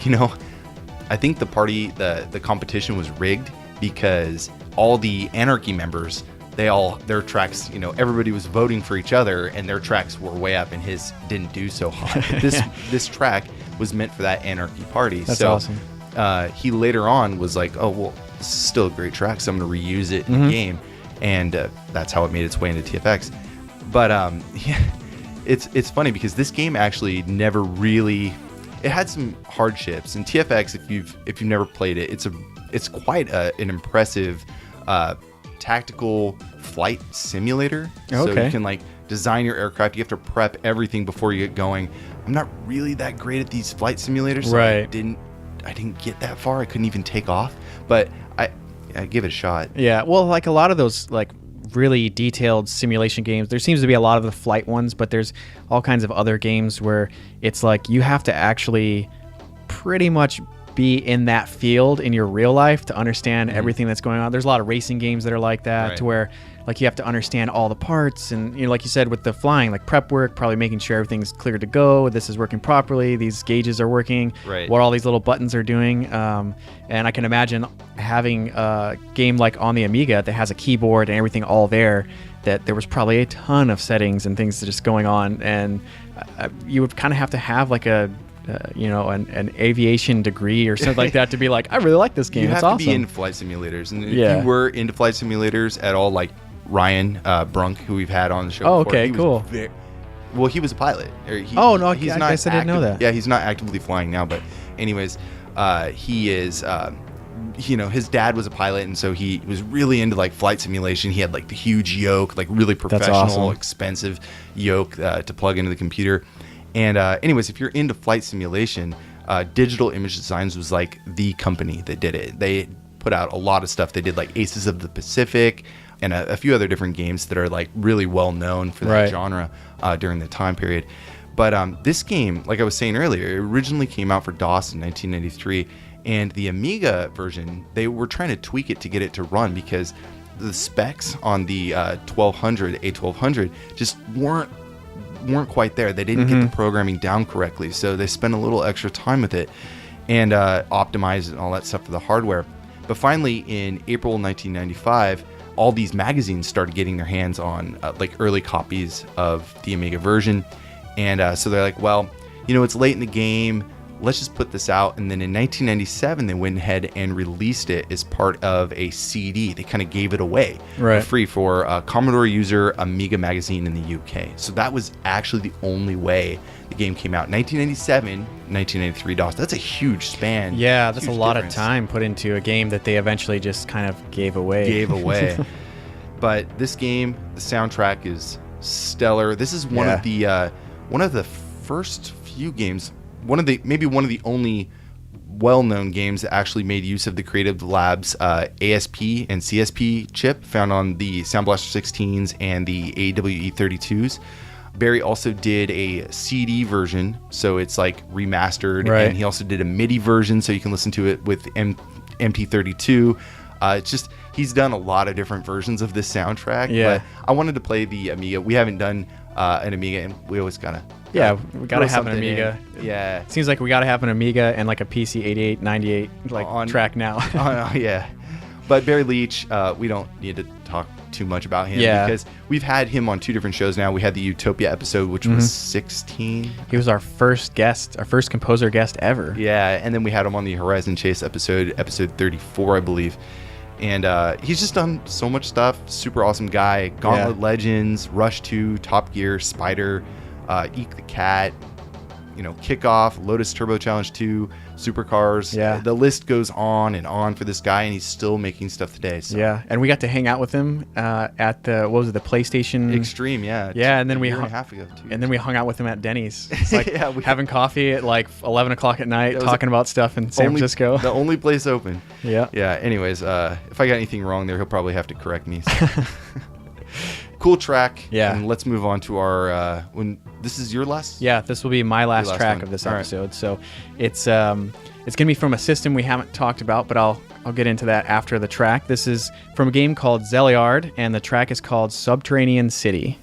I think the competition was rigged because all the Anarchy members, their tracks, everybody was voting for each other, and their tracks were way up, and his didn't do so hot. This track was meant for that Anarchy party. That's awesome. He later on was like, oh, well, this is still a great track, so I'm going to reuse it in the game. And that's how it made its way into TFX. But it's funny because this game actually never really, it had some hardships. And TFX, if you've never played it, it's quite an impressive tactical flight simulator. So you can like design your aircraft. You have to prep everything before you get going. I'm not really that great at these flight simulators, so I didn't get that far. I couldn't even take off, but I give it a shot. Yeah, well, like a lot of those like really detailed simulation games, there seems to be a lot of the flight ones, but there's all kinds of other games where it's like you have to actually pretty much be in that field in your real life to understand everything that's going on. There's a lot of racing games that are like that, to where like you have to understand all the parts, and like you said with the flying, like prep work, probably making sure everything's clear to go, this is working properly, these gauges are working, what all these little buttons are doing. And I can imagine having a game like on the Amiga that has a keyboard and everything all there, that there was probably a ton of settings and things just going on, and you would kind of have to have like a an aviation degree or something like that to be like, I really like this game. It's awesome. You have to be into flight simulators, and if you were into flight simulators at all, like Ryan Brunk, who we've had on the show before. Okay, cool. Well, he was a pilot. He's not. I guess I didn't know that. Yeah, he's not actively flying now, but anyways, he is. His dad was a pilot, and so he was really into like flight simulation. He had like the huge yoke, like really professional, expensive yoke to plug into the computer. And anyways, if you're into flight simulation, Digital Image Designs was like the company that did it. They put out a lot of stuff. They did like Aces of the Pacific and a few other different games that are like really well known for that genre during the time period. But this game, like I was saying earlier, it originally came out for DOS in 1993, and the Amiga version, they were trying to tweak it to get it to run because the specs on the 1200, A1200 just weren't quite there. They didn't get the programming down correctly, so they spent a little extra time with it and optimized and all that stuff for the hardware. But finally, in April 1995, all these magazines started getting their hands on like early copies of the Amiga version, and so they're like, well, it's late in the game, let's just put this out. And then in 1997, they went ahead and released it as part of a CD. They kind of gave it away for free for Commodore User Amiga Magazine in the UK. So that was actually the only way the game came out. 1997, 1993 DOS. That's a huge span. Yeah, that's a lot of time put into a game that they eventually just kind of gave away. But this game, the soundtrack is stellar. This is one of the first few games, maybe one of the only well-known games that actually made use of the Creative Labs ASP and CSP chip found on the Sound Blaster 16s and the AWE32s. Barry also did a CD version, so it's like remastered, and he also did a MIDI version, so you can listen to it with MT32. It's just, he's done a lot of different versions of this soundtrack. But I wanted to play the Amiga. We haven't done an Amiga, and we always gotta we gotta have an Amiga. Yeah, it seems like we gotta have an Amiga and like a PC 88, 98 like track now. But Barry Leitch, we don't need to talk too much about him because we've had him on two different shows now. We had the Utopia episode, which was 16. He was our first guest, our first composer guest ever. Yeah, and then we had him on the Horizon Chase episode 34, I believe. And he's just done so much stuff. Super awesome guy. Gauntlet Legends, Rush 2, Top Gear, Spider, Eek the Cat, Kickoff, Lotus Turbo Challenge 2, Supercars. Yeah. The list goes on and on for this guy, and he's still making stuff today. So. Yeah, and we got to hang out with him at the the PlayStation Extreme, and then a year and a half ago, too. And then we hung out with him at Denny's. It's like having coffee at like 11 o'clock at night, talking about stuff in San Francisco. The only place open. Yeah. Anyways, if I got anything wrong there, he'll probably have to correct me. So. Cool track. Yeah. And let's move on to our when this is your last. Yeah, this will be my last track of this episode. Right. So it's gonna be from a system we haven't talked about, but I'll get into that after the track. This is from a game called Zeliard, and the track is called Subterranean City.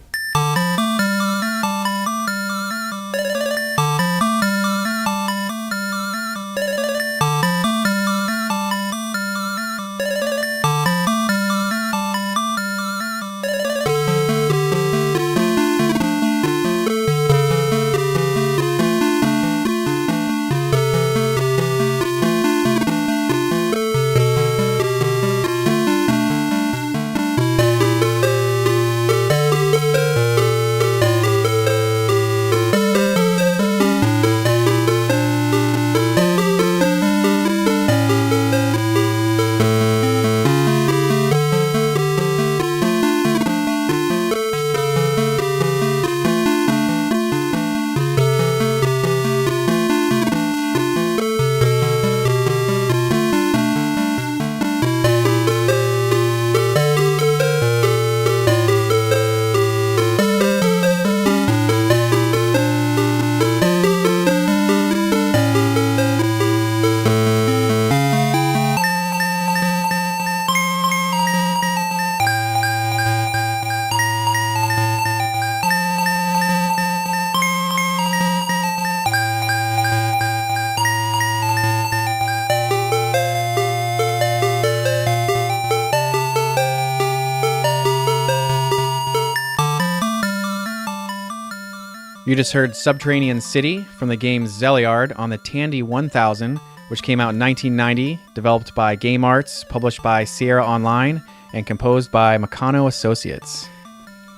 You just heard Subterranean City from the game Zeliard on the Tandy 1000, which came out in 1990, developed by Game Arts, published by Sierra Online, and composed by Mecano Associates.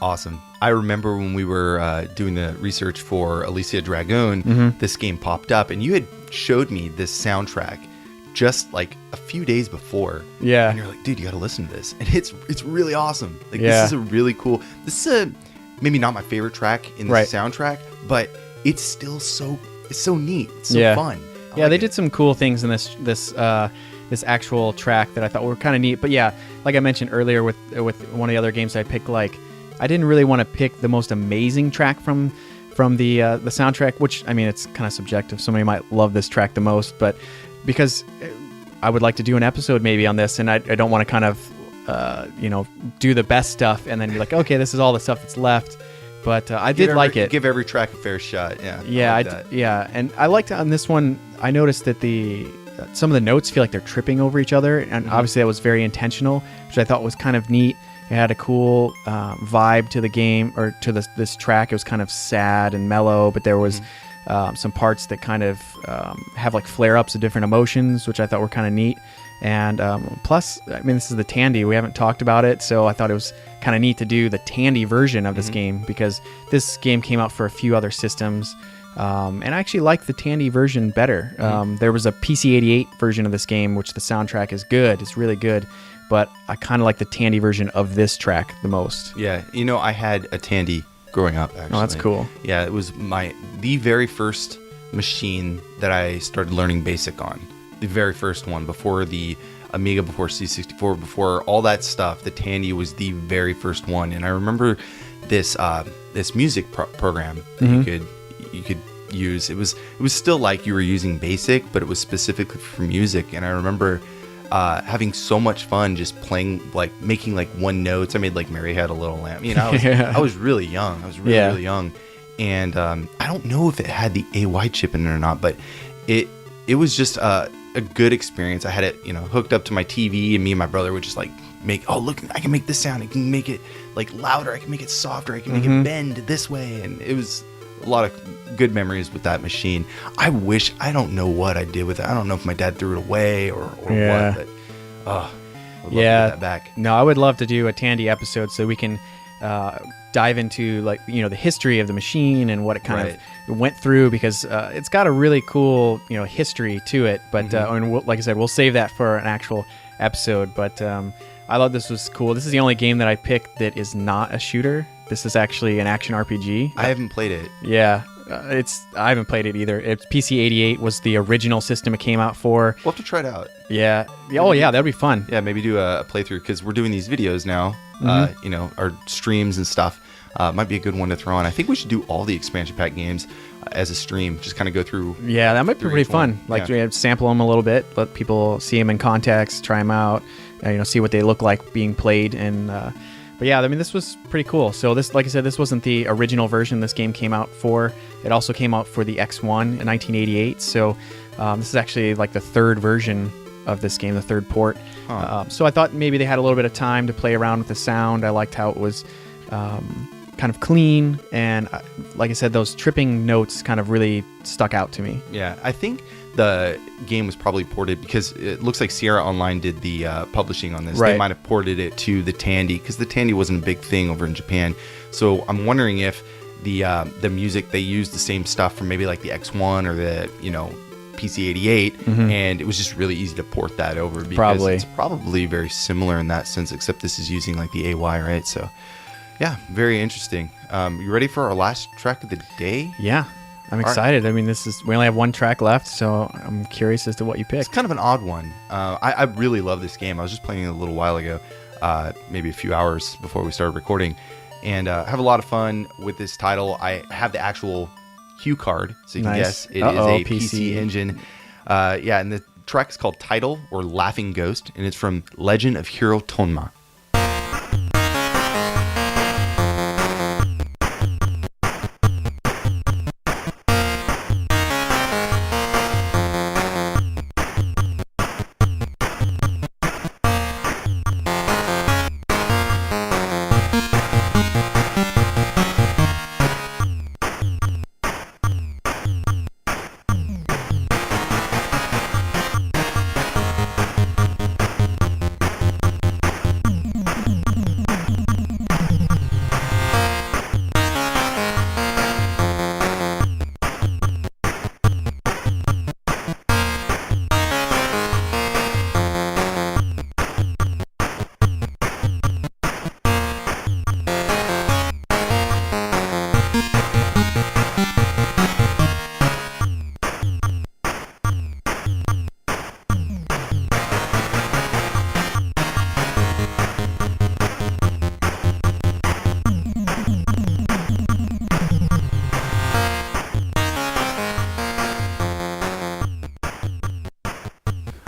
Awesome. I remember when we were doing the research for Alicia Dragon, this game popped up, and you had showed me this soundtrack just like a few days before. Yeah. And you're like, dude, you got to listen to this. And it's really awesome. Like, this is a really cool, this is maybe not my favorite track in the soundtrack, but it's still it's so neat. It's so fun. They did some cool things in this actual track that I thought were kind of neat. But yeah, like I mentioned earlier with one of the other games I picked, like, I didn't really want to pick the most amazing track from the soundtrack, which, I mean, it's kind of subjective. Somebody might love this track the most, but because I would like to do an episode maybe on this, and I don't want to kind of do the best stuff and then be like, okay, this is all the stuff that's left. But I did like it. Give every track a fair shot. Yeah. Yeah, and I liked on this one. I noticed that some of the notes feel like they're tripping over each other, and obviously that was very intentional, which I thought was kind of neat. It had a cool vibe to the game, or to this track. It was kind of sad and mellow, but there was some parts that kind of have like flare-ups of different emotions, which I thought were kind of neat. And plus, I mean, this is the Tandy. We haven't talked about it, so I thought it was kind of neat to do the Tandy version of this game, because this game came out for a few other systems. And I actually like the Tandy version better. There was a PC-88 version of this game, which the soundtrack is good. It's really good. But I kind of like the Tandy version of this track the most. Yeah. I had a Tandy growing up, actually. Oh, that's cool. Yeah, it was the very first machine that I started learning BASIC on. The very first one, before the Amiga, before C64, before all that stuff. The Tandy was the very first one. And I remember this music program that you could use. It was still like you were using BASIC, but it was specifically for music. And I remember having so much fun just playing, like making like one notes. I made like Mary Had a Little Lamb. I was really young. I was really young, and I don't know if it had the AY chip in it or not, but it was just a good experience. I had it hooked up to my TV, and me and my brother would just like look, I can make this sound. I can make it like louder. I can make it softer. I can make it bend this way, and it was a lot of good memories with that machine. I don't know what I did with it. I don't know if my dad threw it away or what, but I'd love to get that back. No, I would love to do a Tandy episode so we can dive into the history of the machine and what it kind of went through, because it's got a really cool history to it. But like I said, we'll save that for an actual episode. But I thought this was cool. This is the only game that I picked that is not a shooter. This is actually an action RPG. I haven't played it. Yeah, I haven't played it either. PC-88 was the original system it came out for. We'll have to try it out. Yeah. Oh, yeah, that'd be fun. Yeah, maybe do a playthrough, because we're doing these videos now. Our streams and stuff. Might be a good one to throw on. I think we should do all the expansion pack games as a stream. Just kind of go through. Yeah, that might be pretty fun. Sample them a little bit, let people see them in context, try them out, see what they look like being played, and. But yeah, I mean, this was pretty cool. So this, like I said, this wasn't the original version this game came out for. It also came out for the X1 in 1988. So this is actually like the third version of this game, the third port. So I thought maybe they had a little bit of time to play around with the sound. I liked how it was kind of clean. And like I said, those tripping notes kind of really stuck out to me. Yeah, I think the game was probably ported, because it looks like Sierra Online did the publishing on this. They might have ported it to the Tandy, because the Tandy wasn't a big thing over in Japan. So I'm wondering if the music, they used the same stuff from maybe like the X1 or the PC-88, and it was just really easy to port that over, because it's probably very similar in that sense, except this is using like the AY, right? So yeah, very interesting. You ready for our last track of the day? Yeah. I'm excited. Right. I mean, we only have one track left, so I'm curious as to what you picked. It's kind of an odd one. I really love this game. I was just playing it a little while ago, maybe a few hours before we started recording, and have a lot of fun with this title. I have the actual cue card, so you can guess it is a PC engine. And the track is called Title, or Laughing Ghost, and it's from Legend of Hero Tonma.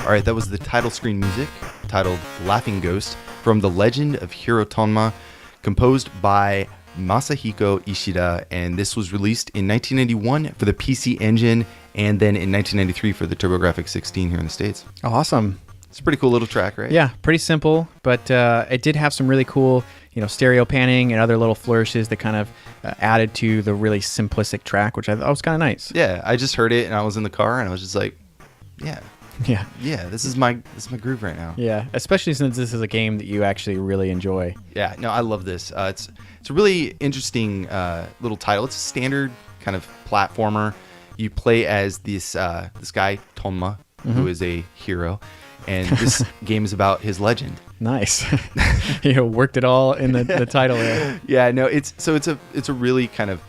All right, that was the title screen music titled Laughing Ghost from The Legend of Hero Tonma, composed by Masahiko Ishida, and this was released in 1991 for the PC Engine and then in 1993 for the TurboGrafx 16 here in the States. Awesome. It's a pretty cool little track, right? Yeah, pretty simple, but it did have some really cool, stereo panning and other little flourishes that kind of added to the really simplistic track, which I thought was kind of nice. Yeah, I just heard it and I was in the car and I was just like, yeah, this is my groove right now. Yeah, especially since this is a game that you actually really enjoy. Yeah, no, I love this. It's a really interesting little title. It's a standard kind of platformer. You play as this guy Tonma, who is a hero, and this game is about his legend. Nice. You worked it all in the title there. Yeah, no, it's a really kind of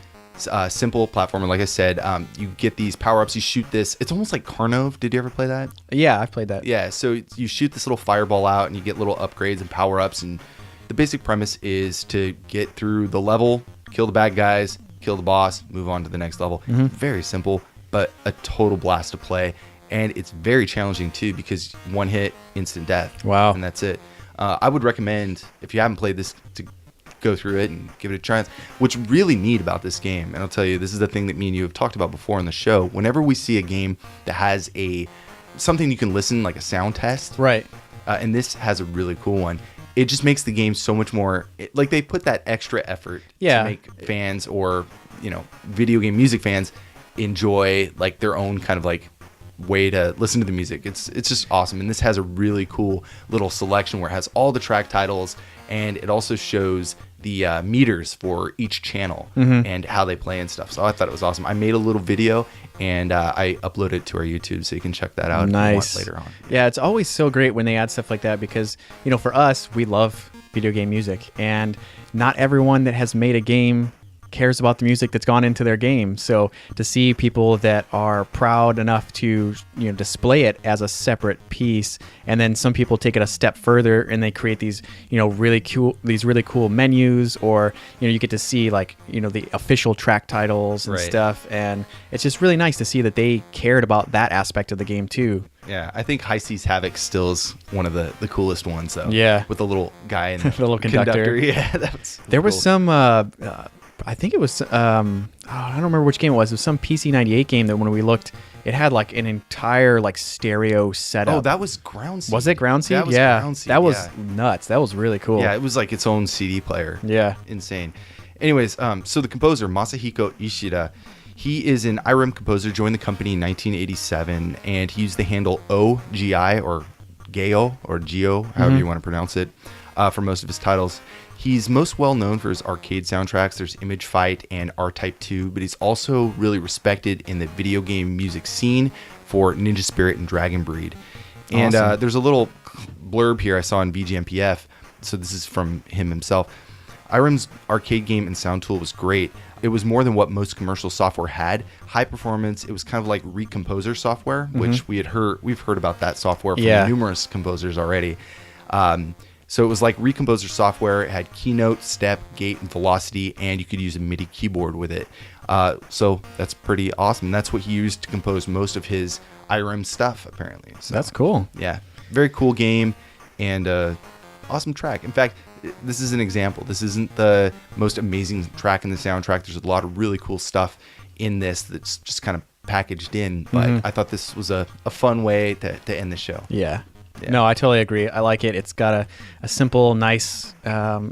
simple platformer. Like I said, you get these power-ups. You shoot this. It's almost like Carnove. Did you ever play that? Yeah, I've played that. Yeah, so you shoot this little fireball out and you get little upgrades and power-ups. And the basic premise is to get through the level, kill the bad guys, kill the boss, move on to the next level. Very simple, but a total blast to play. And it's very challenging too because one hit, instant death. Wow. And that's it. I would recommend, if you haven't played this, to go through it and give it a try. What's really neat about this game, and I'll tell you, this is the thing that me and you have talked about before on the show, whenever we see a game that has something you can listen, like a sound test, right? And this has a really cool one, it just makes the game so much more, like they put that extra effort to make fans or, video game music fans enjoy like their own kind of like way to listen to the music. It's just awesome. And this has a really cool little selection where it has all the track titles, and it also shows the meters for each channel and how they play and stuff. So I thought it was awesome. I made a little video and I uploaded it to our YouTube, so you can check that out nice. Later on. Yeah, it's always so great when they add stuff like that because, for us, we love video game music, and not everyone that has made a game cares about the music that's gone into their game. So to see people that are proud enough to display it as a separate piece, and then some people take it a step further and they create these really cool menus, or you get to see like the official track titles and stuff, and it's just really nice to see that they cared about that aspect of the game too. Yeah, I think High Seas Havoc still is one of the coolest ones though. Yeah, with the little guy and the little conductor. Yeah, that was there cool. was some I think it was, I don't remember which game it was. It was some PC-98 game that when we looked, it had like an entire like stereo setup. Oh, that was Ground Seed. Was it Ground Seed? That was Ground Seed, that was nuts. That was really cool. Yeah, it was like its own CD player. Yeah. Insane. Anyways, so the composer, Masahiko Ishida, he is an IRM composer, joined the company in 1987, and he used the handle OGI, or Geo, or Geo, however you want to pronounce it, for most of his titles. He's most well known for his arcade soundtracks. There's Image Fight and R-Type 2, but he's also really respected in the video game music scene for Ninja Spirit and Dragon Breed. And awesome. There's a little blurb here I saw in VGMPF, so this is from him himself. IRM's arcade game and sound tool was great. It was more than what most commercial software had. High performance. It was kind of like Recomposer software, which we've heard about that software from numerous composers already. So it was like Recomposer software. It had keynote, step, gate, and velocity, and you could use a MIDI keyboard with it. So that's pretty awesome. That's what he used to compose most of his IRM stuff, apparently. So, that's cool. Yeah, very cool game and awesome track. In fact, this is an example. This isn't the most amazing track in the soundtrack. There's a lot of really cool stuff in this that's just kind of packaged in, but I thought this was a fun way to end the show. Yeah. No, I totally agree. I like it. It's got a simple, nice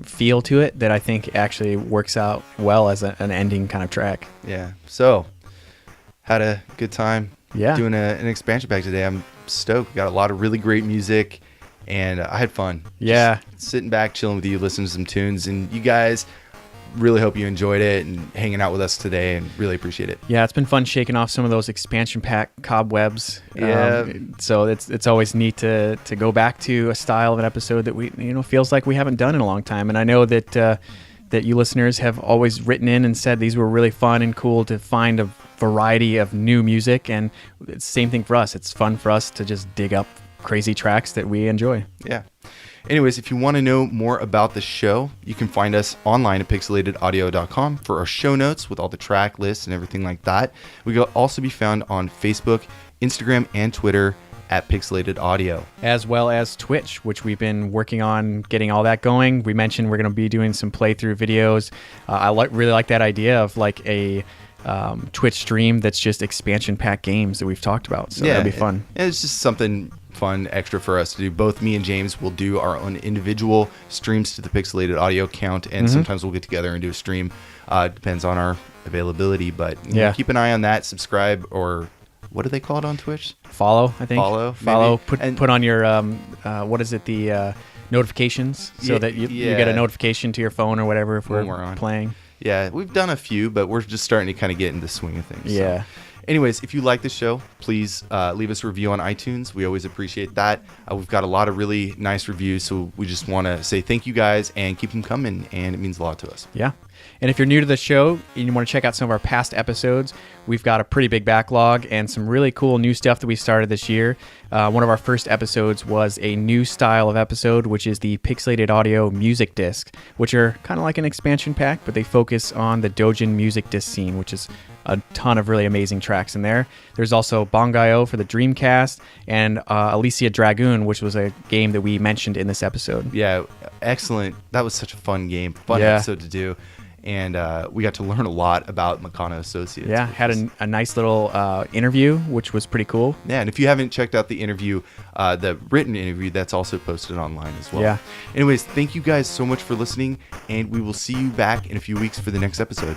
feel to it that I think actually works out well as an ending kind of track. Yeah. So, had a good time doing an expansion pack today. I'm stoked. Got a lot of really great music, and I had fun. Yeah. Just sitting back, chilling with you, listening to some tunes, and you guys, really hope you enjoyed it and hanging out with us today, and really appreciate it. Yeah, it's been fun shaking off some of those expansion pack cobwebs. Yeah. So it's always neat to go back to a style of an episode that we feels like we haven't done in a long time. And I know that that you listeners have always written in and said these were really fun and cool to find a variety of new music, and it's the same thing for us. It's fun for us to just dig up crazy tracks that we enjoy. Yeah. Anyways, if you want to know more about the show, you can find us online at pixelatedaudio.com for our show notes with all the track lists and everything like that. We can also be found on Facebook, Instagram, and Twitter at Pixelated Audio. As well as Twitch, which we've been working on getting all that going. We mentioned we're going to be doing some playthrough videos. I really like that idea of like a Twitch stream that's just expansion pack games that we've talked about. So that'll be fun. It's just something fun extra for us to do. Both me and James will do our own individual streams to the Pixelated Audio account, and sometimes we'll get together and do a stream. Depends on our availability, but keep an eye on that. Subscribe, or what do they call it on Twitch? Follow, I think. Follow. Put on your what is it, the notifications, so that you get a notification to your phone or whatever if we're playing. Yeah, we've done a few, but we're just starting to kind of get into the swing of things. Yeah. So. Anyways, if you like the show, please leave us a review on iTunes. We always appreciate that. We've got a lot of really nice reviews, so we just want to say thank you guys and keep them coming, and it means a lot to us. Yeah. And if you're new to the show and you want to check out some of our past episodes, we've got a pretty big backlog and some really cool new stuff that we started this year. One of our first episodes was a new style of episode, which is the Pixelated Audio music disc, which are kind of like an expansion pack, but they focus on the Dojin music disc scene, which is a ton of really amazing tracks in there. There's also Bangai-O for the Dreamcast, and Alicia Dragoon, which was a game that we mentioned in this episode. Yeah, excellent. That was such a fun game, fun episode to do. And we got to learn a lot about Mecano Associates. Yeah, had a nice little interview, which was pretty cool. Yeah, and if you haven't checked out the interview, the written interview, that's also posted online as well. Yeah. Anyways, thank you guys so much for listening, and we will see you back in a few weeks for the next episode.